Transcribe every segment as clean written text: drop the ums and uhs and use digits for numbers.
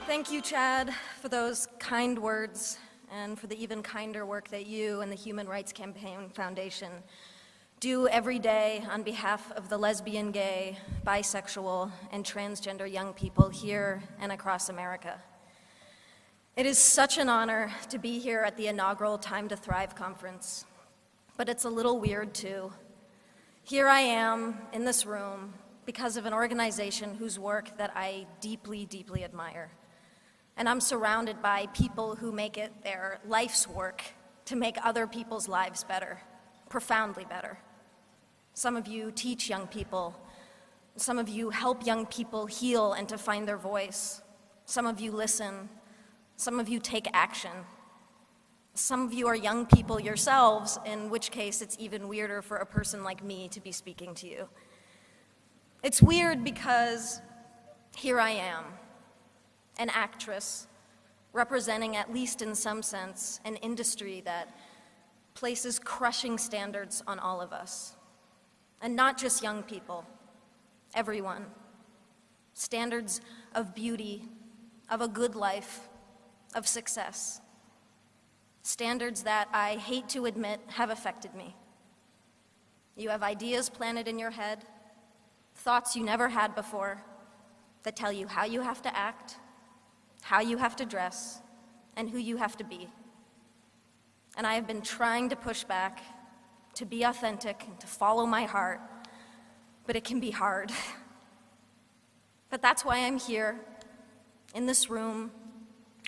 Thank you, Chad, for those kind words and for the even kinder work that you and the Human Rights Campaign Foundation do every day on behalf of the lesbian, gay, bisexual, and transgender young people here and across America. It is such an honor to be here at the inaugural Time to Thrive conference, but it's a little weird too. Here I am in this room because of an organization whose work that I deeply, deeply admire. And I'm surrounded by people who make it their life's work to make other people's lives better, profoundly better. Some of you teach young people. Some of you help young people heal and to find their voice. Some of you listen. Some of you take action. Some of you are young people yourselves, in which case it's even weirder for a person like me to be speaking to you. It's weird because here I am, an actress representing, at least in some sense, an industry that places crushing standards on all of us. And not just young people, everyone. Standards of beauty, of a good life, of success. Standards that I hate to admit have affected me. You have ideas planted in your head, thoughts you never had before, that tell you how you have to act, how you have to dress, and who you have to be. And I have been trying to push back, to be authentic, and to follow my heart, but it can be hard. But that's why I'm here, in this room.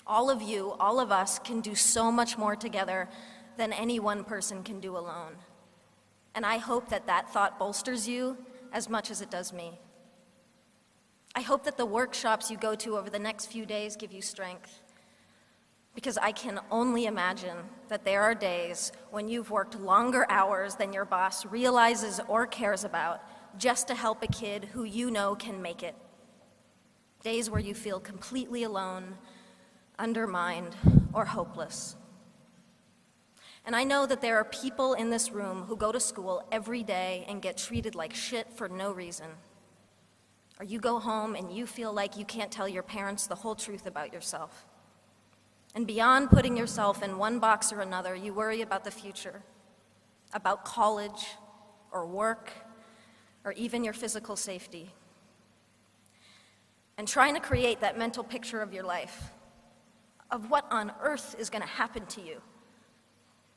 All of you, all of us, can do so much more together than any one person can do alone. And I hope that that thought bolsters you as much as it does me. I hope that the workshops you go to over the next few days give you strength, because I can only imagine that there are days when you've worked longer hours than your boss realizes or cares about just to help a kid who you know can make it. Days where you feel completely alone, undermined, or hopeless. And I know that there are people in this room who go to school every day and get treated like shit for no reason. Or you go home and you feel like you can't tell your parents the whole truth about yourself. And beyond putting yourself in one box or another, you worry about the future, about college, or work, or even your physical safety. And trying to create that mental picture of your life, of what on earth is going to happen to you,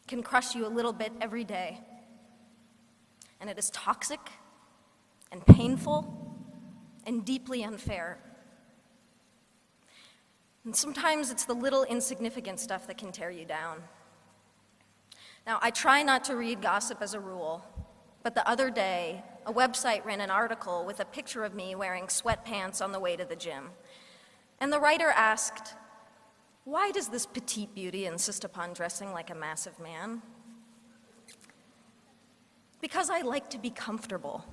can crush you a little bit every day. And it is toxic and painful and deeply unfair. And sometimes it's the little insignificant stuff that can tear you down. Now, I try not to read gossip as a rule, but the other day, a website ran an article with a picture of me wearing sweatpants on the way to the gym. And the writer asked, "Why does this petite beauty insist upon dressing like a massive man?" "Because I like to be comfortable."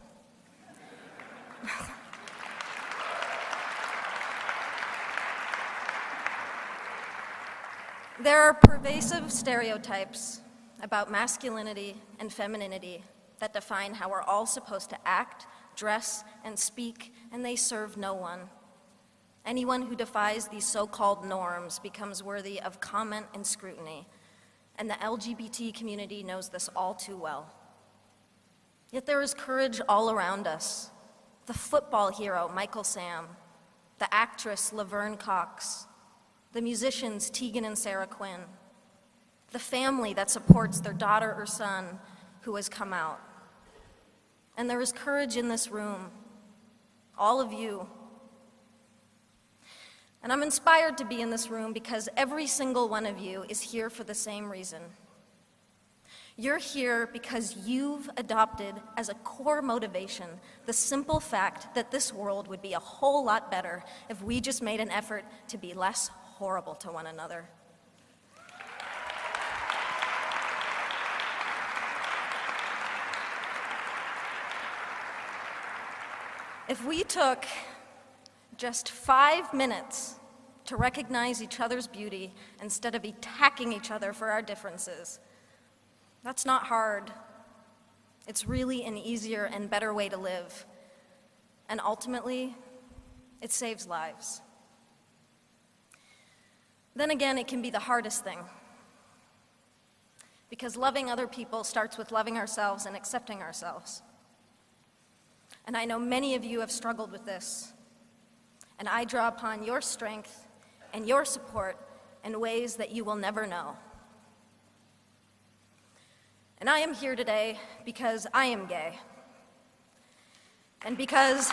There are pervasive stereotypes about masculinity and femininity that define how we're all supposed to act, dress, and speak, and they serve no one. Anyone who defies these so-called norms becomes worthy of comment and scrutiny, and the LGBT community knows this all too well. Yet there is courage all around us. The football hero, Michael Sam, the actress, Laverne Cox, the musicians, Tegan and Sarah Quinn, the family that supports their daughter or son who has come out. And there is courage in this room, all of you. And I'm inspired to be in this room because every single one of you is here for the same reason. You're here because you've adopted as a core motivation the simple fact that this world would be a whole lot better if we just made an effort to be less horrible to one another. If we took just 5 minutes to recognize each other's beauty instead of attacking each other for our differences, that's not hard. It's really an easier and better way to live. And ultimately, it saves lives. Then again, it can be the hardest thing. Because loving other people starts with loving ourselves and accepting ourselves. And I know many of you have struggled with this. And I draw upon your strength and your support in ways that you will never know. And I am here today because I am gay. And because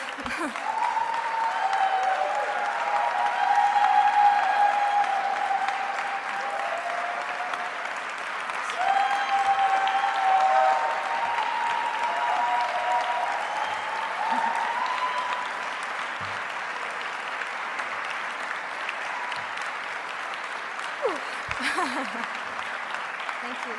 thank you.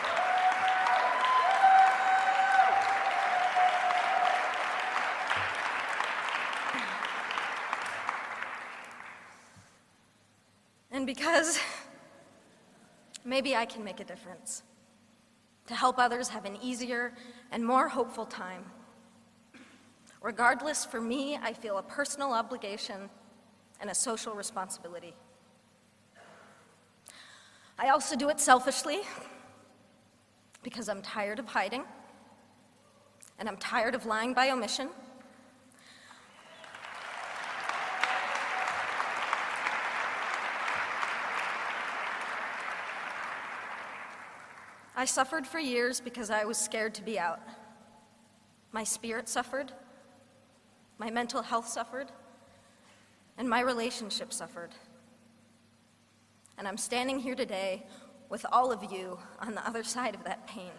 And because maybe I can make a difference to help others have an easier and more hopeful time. Regardless, for me, I feel a personal obligation and a social responsibility. I also do it selfishly because I'm tired of hiding and I'm tired of lying by omission. I suffered for years because I was scared to be out. My spirit suffered, my mental health suffered, and my relationship suffered. And I'm standing here today with all of you on the other side of that pain.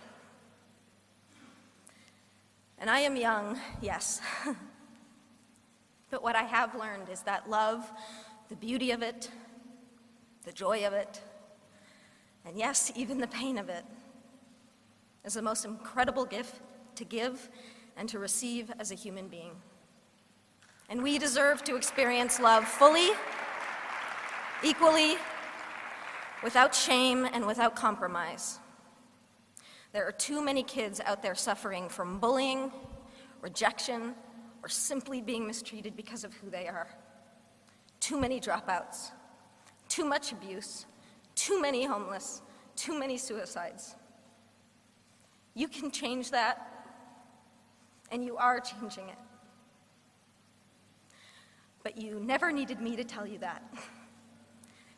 And I am young, yes. But what I have learned is that love, the beauty of it, the joy of it, and yes, even the pain of it, is the most incredible gift to give and to receive as a human being. And we deserve to experience love fully, equally, without shame and without compromise. There are too many kids out there suffering from bullying, rejection, or simply being mistreated because of who they are. Too many dropouts, too much abuse, too many homeless, too many suicides. You can change that, and you are changing it. But you never needed me to tell you that.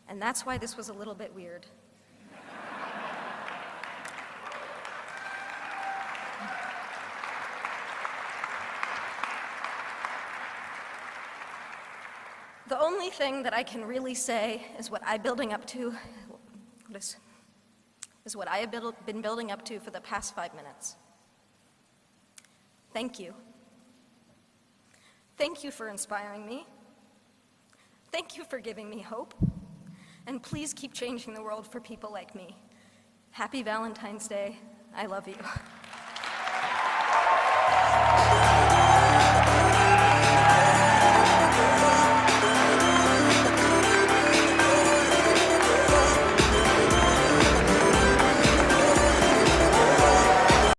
And that's why this was a little bit weird. The only thing that I can really say is what I'm building up to, is what I have been building up to for the past 5 minutes. Thank you. Thank you for inspiring me. Thank you for giving me hope. And please keep changing the world for people like me. Happy Valentine's Day. I love you.